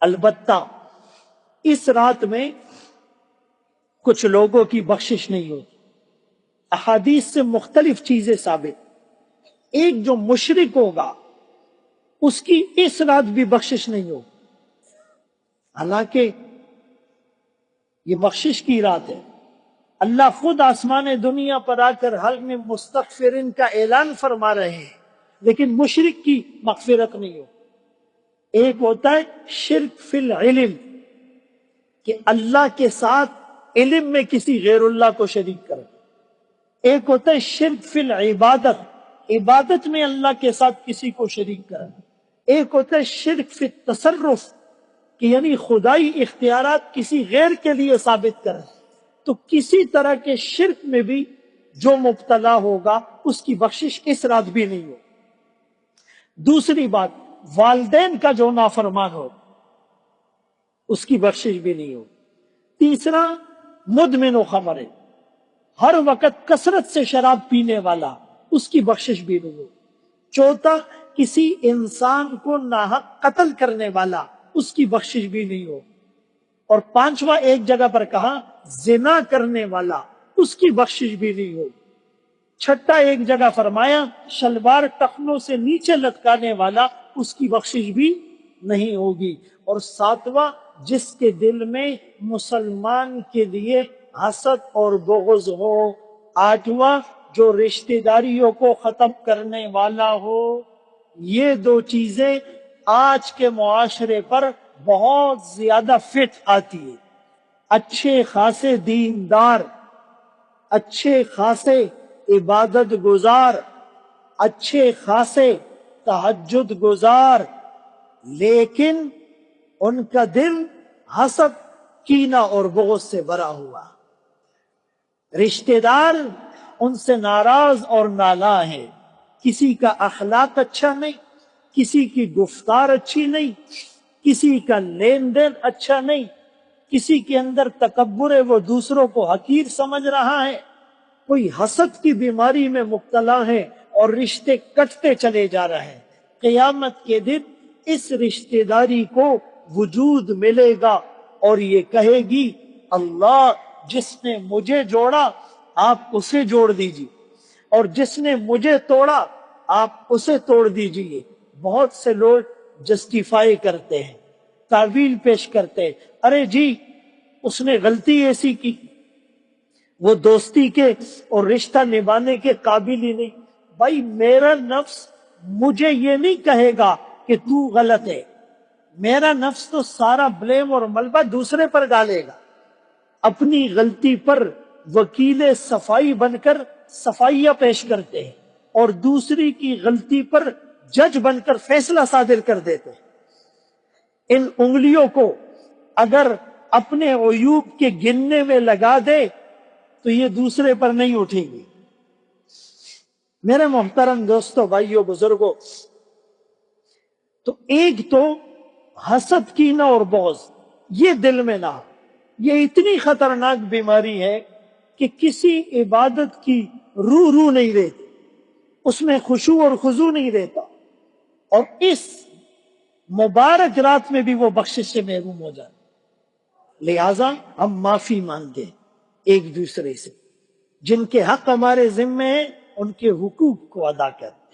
البتہ اس رات میں کچھ لوگوں کی بخشش نہیں ہوتی. احادیث سے مختلف چیزیں ثابت. ایک جو مشرک ہوگا اس کی اس رات بھی بخشش نہیں ہوگی، حالانکہ یہ بخشش کی رات ہے. اللہ خود آسمان دنیا پر آ کر حل میں مستغفرین کا اعلان فرما رہے ہیں، لیکن مشرک کی مغفرت نہیں ہو. ایک ہوتا ہے شرک فی العلم، کہ اللہ کے ساتھ علم میں کسی غیر اللہ کو شریک کرے. ایک ہوتا ہے شرک فی العبادت، عبادت میں اللہ کے ساتھ کسی کو شریک کرنا. ایک ہوتا ہے شرک فی التصرف، کہ یعنی خدائی اختیارات کسی غیر کے لیے ثابت کرنا. تو کسی طرح کے شرک میں بھی جو مبتلا ہوگا اس کی بخشش اس رات بھی نہیں ہو. دوسری بات، والدین کا جو نافرمان ہو اس کی بخشش بھی نہیں ہو. تیسرا، مدمن و خمر، ہر وقت کثرت سے شراب پینے والا، اس کی بخشش بھی نہیں ہو. چوتھا، کسی انسان کو ناحق قتل کرنے والا، اس کی بخشش بھی نہیں ہو. اور پانچواں ایک جگہ پر کہا زنا کرنے والا، اس کی بخشش بھی نہیں ہو. چھٹا ایک جگہ فرمایا شلوار ٹخنوں سے نیچے لٹکانے والا، اس کی بخشش بھی نہیں ہوگی. اور ساتواں، جس کے دل میں مسلمان کے لیے حسد اور بغض ہو. آٹھواں، جو رشتہ داریوں کو ختم کرنے والا ہو. یہ دو چیزیں آج کے معاشرے پر بہت زیادہ فٹ آتی ہے. اچھے خاصے دیندار، اچھے خاصے عبادت گزار، اچھے خاصے تہجد گزار، لیکن ان کا دل حسد، کینہ اور بغض سے بھرا ہوا. رشتہ دار ان سے ناراض اور نالاں ہے. کسی کا اخلاق اچھا نہیں، کسی کی گفتار اچھی نہیں، کسی کا لین دین اچھا نہیں، کسی کے اندر تکبر ہے، وہ دوسروں کو حقیر سمجھ رہا ہے. کوئی حسد کی بیماری میں مبتلا ہے اور رشتے کٹتے چلے جا رہے ہیں. قیامت کے دن اس رشتہ داری کو وجود ملے گا اور یہ کہے گی اللہ جس نے مجھے جوڑا آپ اسے جوڑ دیجیے، اور جس نے مجھے توڑا آپ اسے توڑ دیجیے. بہت سے لوگ جسٹیفائی کرتے ہیں، تعویل پیش کرتے ہیں، ارے جی اس نے غلطی ایسی کی، وہ دوستی کے اور رشتہ نبھانے کے قابل ہی نہیں. بھائی میرا نفس مجھے یہ نہیں کہے گا کہ تو غلط ہے. میرا نفس تو سارا بلیم اور ملبہ دوسرے پر ڈالے گا. اپنی غلطی پر وکیل صفائی بن کر صفائیاں پیش کرتے ہیں اور دوسری کی غلطی پر جج بن کر فیصلہ صادر کر دیتے ہیں. ان انگلیوں کو اگر اپنے عیوب کے گننے میں لگا دے تو یہ دوسرے پر نہیں اٹھے گی. میرے محترم دوستو، بھائیو، بزرگوں، تو ایک تو حسد، کینہ اور بغض، یہ دل میں نہ. یہ اتنی خطرناک بیماری ہے کہ کسی عبادت کی روح نہیں رہتی، اس میں خشوع اور خضوع نہیں رہتا، اور اس مبارک رات میں بھی وہ بخشش سے محروم ہو جاتا. لہذا ہم معافی مانگیں ایک دوسرے سے. جن کے حق ہمارے ذمے ہیں ان کے حقوق کو ادا کریں.